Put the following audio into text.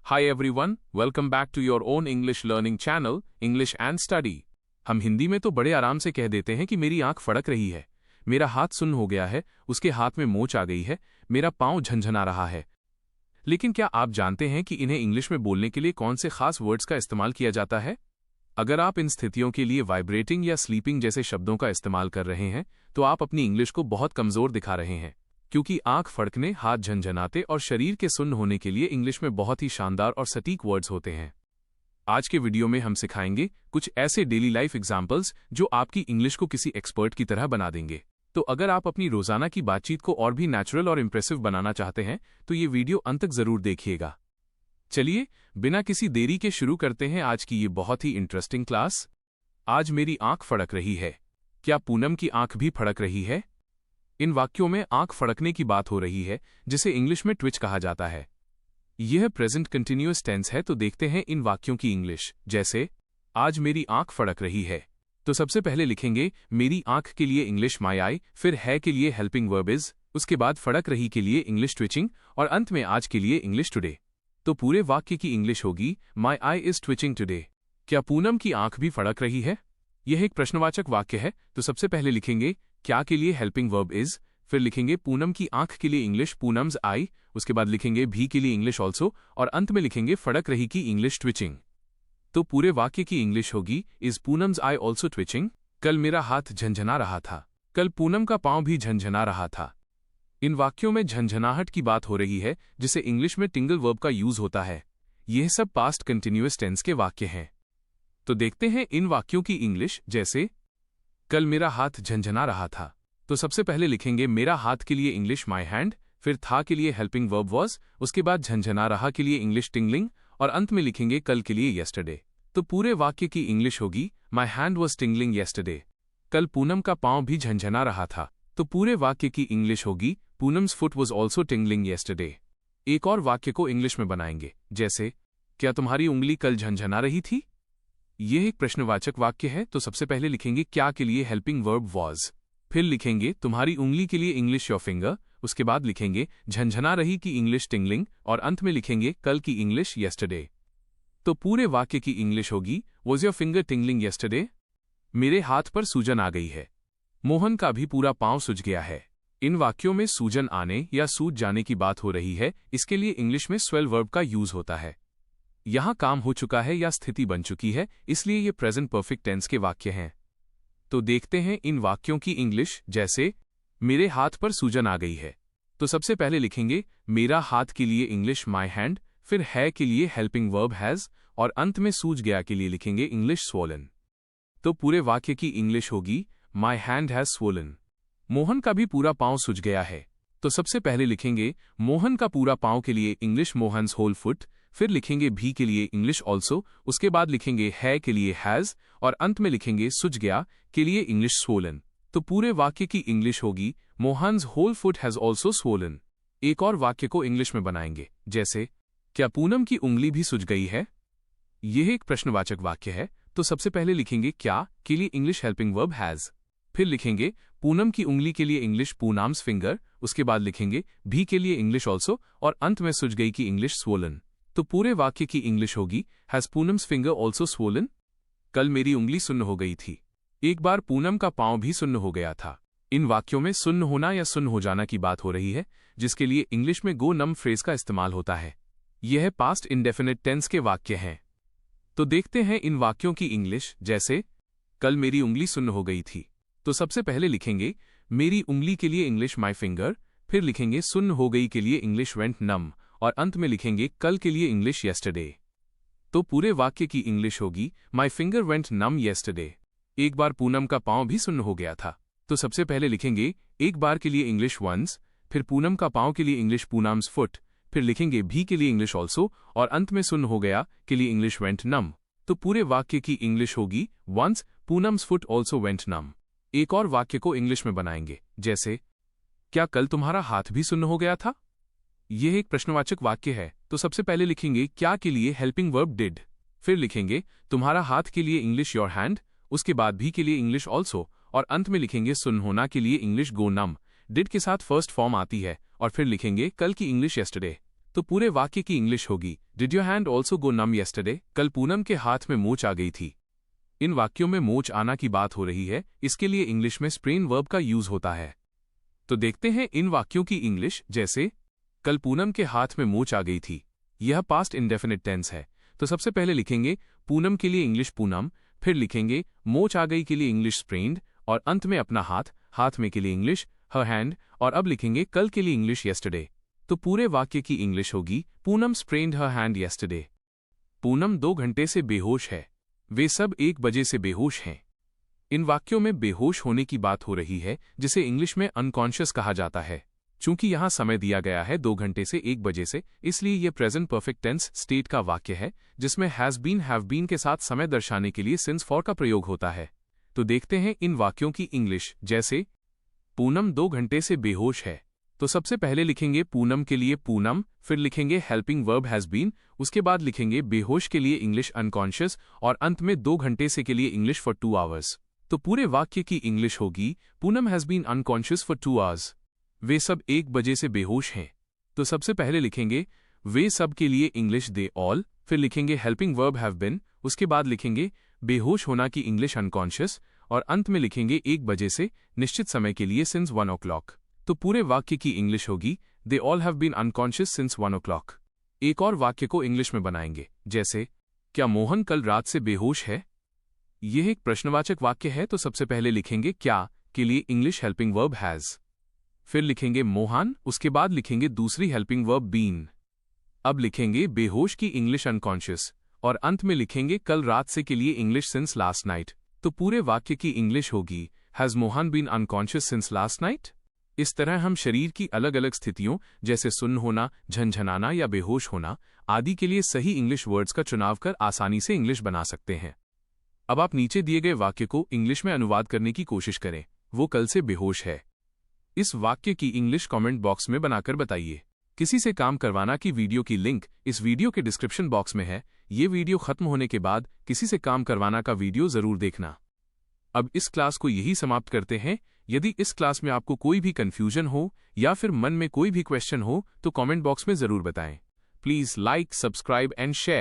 Hi everyone, welcome back to your own English learning channel, English and Study. हम हिंदी में तो बड़े आराम से कह देते हैं कि मेरी आंख फड़क रही है, मेरा हाथ सुन्न हो गया है, उसके हाथ में मोच आ गई है, मेरा पाँव झनझना रहा है। लेकिन क्या आप जानते हैं कि इन्हें इंग्लिश में बोलने के लिए कौन से खास वर्ड्स का इस्तेमाल किया जाता है? अगर आप इन स्थितियों के लिए वाइब्रेटिंग या स्लीपिंग जैसे शब्दों का इस्तेमाल कर रहे हैं, तो आप अपनी इंग्लिश को बहुत कमजोर दिखा रहे हैं, क्योंकि आंख फड़कने, हाथ झनझनाते और शरीर के सुन्न होने के लिए इंग्लिश में बहुत ही शानदार और सटीक वर्ड्स होते हैं। आज के वीडियो में हम सिखाएंगे कुछ ऐसे डेली लाइफ एग्जाम्पल्स जो आपकी इंग्लिश को किसी एक्सपर्ट की तरह बना देंगे। तो अगर आप अपनी रोजाना की बातचीत को और भी नेचुरल और इंप्रेसिव बनाना चाहते हैं तो ये वीडियो अंत तक जरूर देखिएगा। चलिए बिना किसी देरी के शुरू करते हैं आज की ये बहुत ही इंटरेस्टिंग क्लास। आज मेरी आंख फड़क रही है। क्या पूनम की आंख भी फड़क रही है? इन वाक्यों में आंख फड़कने की बात हो रही है, जिसे इंग्लिश में ट्विच कहा जाता है। यह प्रेजेंट कंटिन्यूअस टेंस है, तो देखते हैं इन वाक्यों की इंग्लिश। जैसे आज मेरी आंख फड़क रही है, तो सबसे पहले लिखेंगे मेरी आंख के लिए इंग्लिश माई आई, फिर है के लिए हेल्पिंग वर्ब इज, उसके बाद फड़क रही के लिए इंग्लिश ट्विचिंग और अंत में आज के लिए इंग्लिश टुडे। तो पूरे वाक्य की इंग्लिश होगी माई आई इज ट्विचिंग टुडे। क्या पूनम की आंख भी फड़क रही है? यह एक प्रश्नवाचक वाक्य है, तो सबसे पहले लिखेंगे क्या के लिए हेल्पिंग वर्ब इज, फिर लिखेंगे पूनम की आंख के लिए इंग्लिश पूनम्स आई, उसके बाद लिखेंगे भी के लिए इंग्लिश ऑल्सो और अंत में लिखेंगे फड़क रही की इंग्लिश ट्विचिंग। तो पूरे वाक्य की इंग्लिश होगी is Poonam's I also twitching. कल मेरा हाथ झंझना रहा था। कल पूनम का पांव भी झंझना रहा था। इन वाक्यों में झंझनाहट की बात हो रही है, जिसे इंग्लिश में टिंगल वर्ब का यूज होता है। यह सब पास्ट कंटिन्यूअस टेंस के वाक्य हैं। तो देखते हैं इन वाक्यों की इंग्लिश। जैसे कल मेरा हाथ झंझना रहा था, तो सबसे पहले लिखेंगे मेरा हाथ के लिए इंग्लिश माई हैंड, फिर था के लिए हेल्पिंग वर्ब वॉज, उसके बाद झंझना रहा के लिए इंग्लिश टिंगलिंग और अंत में लिखेंगे कल के लिए येस्टरडे। तो पूरे वाक्य की इंग्लिश होगी my hand was tingling yesterday. कल पूनम का पांव भी झंझना रहा था, तो पूरे वाक्य की इंग्लिश होगी Poonam's foot was also tingling yesterday. एक और वाक्य को इंग्लिश में बनाएंगे। जैसे क्या तुम्हारी उंगली कल झंझना रही थी? यह एक प्रश्नवाचक वाक्य है, तो सबसे पहले लिखेंगे क्या के लिए हेल्पिंग वर्ब वॉज, फिर लिखेंगे तुम्हारी उंगली के लिए इंग्लिश योर फिंगर, उसके बाद लिखेंगे झंझना रही की इंग्लिश टिंगलिंग और अंत में लिखेंगे कल की इंग्लिश येस्टरडे। तो पूरे वाक्य की इंग्लिश होगी was your finger tingling yesterday. मेरे हाथ पर सूजन आ गई है। मोहन का भी पूरा पांव सूज गया है। इन वाक्यों में सूजन आने या सूज जाने की बात हो रही है। इसके लिए इंग्लिश में स्वेल वर्ब का यूज होता है। यहां काम हो चुका है या स्थिति बन चुकी है, इसलिए ये प्रेजेंट परफेक्ट टेंस के वाक्य हैं। तो देखते हैं इन वाक्यों की इंग्लिश। जैसे मेरे हाथ पर सूजन आ गई है, तो सबसे पहले लिखेंगे मेरा हाथ के लिए इंग्लिश माई हैंड, फिर है के लिए हेल्पिंग वर्ब हैज और अंत में सूज गया के लिए लिखेंगे इंग्लिश स्वोलन। तो पूरे वाक्य की इंग्लिश होगी my hand has swollen. Mohan का भी पूरा पांव सूज गया है, तो सबसे पहले लिखेंगे मोहन का पूरा पांव के लिए इंग्लिश मोहन्स होल फुट, फिर लिखेंगे भी के लिए इंग्लिश ऑल्सो, उसके बाद लिखेंगे है के लिए हैज और अंत में लिखेंगे सूज गया के लिए इंग्लिश स्वोलन। तो पूरे वाक्य की इंग्लिश होगी Mohan's whole foot has also swollen. एक और वाक्य को इंग्लिश में बनाएंगे। जैसे क्या पूनम की उंगली भी सूज गई है? यह एक प्रश्नवाचक वाक्य है, तो सबसे पहले लिखेंगे क्या के लिए इंग्लिश हेल्पिंग वर्ब हैज, फिर लिखेंगे पूनम की उंगली के लिए इंग्लिश पूनाम्स फिंगर, उसके बाद लिखेंगे भी के लिए इंग्लिश ऑल्सो और अंत में सूज गई की इंग्लिश स्वोलन। तो पूरे वाक्य की इंग्लिश होगी has Poonam's finger also swollen. कल मेरी उंगली सुन्न हो गई थी। एक बार पूनम का पांव भी सुन्न हो गया था। इन वाक्यों में सुन्न होना या सुन्न हो जाना की बात हो रही है, जिसके लिए इंग्लिश में गो नम फ्रेज का इस्तेमाल होता है। यह पास्ट इंडेफिनिट टेंस के वाक्य हैं। तो देखते हैं इन वाक्यों की इंग्लिश। जैसे कल मेरी उंगली सुन्न हो गई थी, तो सबसे पहले लिखेंगे मेरी उंगली के लिए इंग्लिश माई फिंगर, फिर लिखेंगे सुन्न हो गई के लिए इंग्लिश वेंट नम और अंत में लिखेंगे कल के लिए इंग्लिश येस्टरडे। तो पूरे वाक्य की इंग्लिश होगी my finger went numb yesterday. एक बार पूनम का पांव भी सुन्न हो गया था, तो सबसे पहले लिखेंगे एक बार के लिए इंग्लिश वंस, फिर पूनम का पांव के लिए इंग्लिश पूनाम्स फुट, फिर लिखेंगे भी के लिए इंग्लिश ऑल्सो और अंत में सुन्न हो गया के लिए इंग्लिश वेंट नम। तो पूरे वाक्य की इंग्लिश होगी once Poonam's foot also went numb. एक और वाक्य को इंग्लिश में बनाएंगे। जैसे क्या कल तुम्हारा हाथ भी सुन्न हो गया था? यह एक प्रश्नवाचक वाक्य है, तो सबसे पहले लिखेंगे क्या के लिए हेल्पिंग वर्ब डिड, फिर लिखेंगे तुम्हारा हाथ के लिए इंग्लिश योर हैंड, उसके बाद भी के लिए इंग्लिश ऑल्सो और अंत में लिखेंगे सुन्न होना के लिए इंग्लिश गो नम। डिड के साथ फर्स्ट फॉर्म आती है और फिर लिखेंगे कल की इंग्लिश येस्टरडे। तो पूरे वाक्य की इंग्लिश होगी did your hand also go numb yesterday? कल पूनम के हाथ में मोच आ गई थी। इन वाक्यों में मोच आना की बात हो रही है, इसके लिए इंग्लिश में स्प्रेन वर्ब का यूज होता है। तो देखते हैं इन वाक्यों की इंग्लिश। जैसे कल पूनम के हाथ में मोच आ गई थी, यह पास्ट इंडेफिनिट टेंस है। तो सबसे पहले लिखेंगे पूनम के लिए इंग्लिश पूनम, फिर लिखेंगे मोच आ गई के लिए इंग्लिश स्प्रेन्ड, और अंत में अपना हाथ में के लिए इंग्लिश हर हैंड, और अब लिखेंगे कल के लिए इंग्लिश येस्टरडे। तो पूरे वाक्य की इंग्लिश होगी Poonam sprained her hand yesterday. Poonam 2 घंटे से बेहोश है, वे सब 1 बजे से बेहोश हैं। इन वाक्यों में बेहोश होने की बात हो रही है, जिसे इंग्लिश में अनकॉन्शियस कहा जाता है। चूंकि यहां समय दिया गया है 2 घंटे से 1 बजे से, इसलिए यह प्रेजेंट परफेक्ट टेंस स्टेट का वाक्य है, जिसमें हैज बीन हैव बीन के साथ समय दर्शाने के लिए सिंस फॉर का प्रयोग होता है। तो देखते हैं इन वाक्यों की इंग्लिश। जैसे पूनम 2 घंटे से बेहोश है, तो सबसे पहले लिखेंगे पूनम के लिए पूनम, फिर लिखेंगे हेल्पिंग वर्ब हैज बीन, उसके बाद लिखेंगे बेहोश के लिए इंग्लिश अनकॉन्शियस, और अंत में 2 घंटे से के लिए इंग्लिश फॉर 2 आवर्स। तो पूरे वाक्य की इंग्लिश होगी Poonam has been unconscious for 2 hours. वे सब 1 बजे से बेहोश हैं। तो सबसे पहले लिखेंगे वे सब के लिए इंग्लिश दे ऑल, फिर लिखेंगे हेल्पिंग वर्ब हैव बीन, उसके बाद लिखेंगे बेहोश होना की इंग्लिश अनकॉन्शियस, और अंत में लिखेंगे 1 बजे से निश्चित समय के लिए सिंस 1 o'clock। तो पूरे वाक्य की इंग्लिश होगी they all have been unconscious since 1 o'clock। एक और वाक्य को इंग्लिश में बनाएंगे। जैसे क्या मोहन कल रात से बेहोश है? यह एक प्रश्नवाचक वाक्य है, तो सबसे पहले लिखेंगे क्या के लिए इंग्लिश हेल्पिंग वर्ब हैज, फिर लिखेंगे मोहन, उसके बाद लिखेंगे दूसरी हेल्पिंग वर्ब बीन। अब लिखेंगे बेहोश की इंग्लिश अनकॉन्शियस, और अंत में लिखेंगे कल रात से के लिए इंग्लिश सिंस लास्ट नाइट। तो पूरे वाक्य की इंग्लिश होगी has Mohan been unconscious since last night. इस तरह हम शरीर की अलग अलग स्थितियों जैसे सुन्न होना, झनझनाना या बेहोश होना आदि के लिए सही इंग्लिश वर्ड्स का चुनाव कर आसानी से इंग्लिश बना सकते हैं। अब आप नीचे दिए गए वाक्य को इंग्लिश में अनुवाद करने की कोशिश करें। वो कल से बेहोश है। इस वाक्य की इंग्लिश कमेंट बॉक्स में बनाकर बताइए। किसी से काम करवाना की वीडियो की लिंक इस वीडियो के डिस्क्रिप्शन बॉक्स में है। ये वीडियो खत्म होने के बाद किसी से काम करवाना का वीडियो जरूर देखना। अब इस क्लास को यही समाप्त करते हैं। यदि इस क्लास में आपको कोई भी कंफ्यूजन हो या फिर मन में कोई भी क्वेश्चन हो तो कमेंट बॉक्स में जरूर बताएं। Please like, subscribe and share.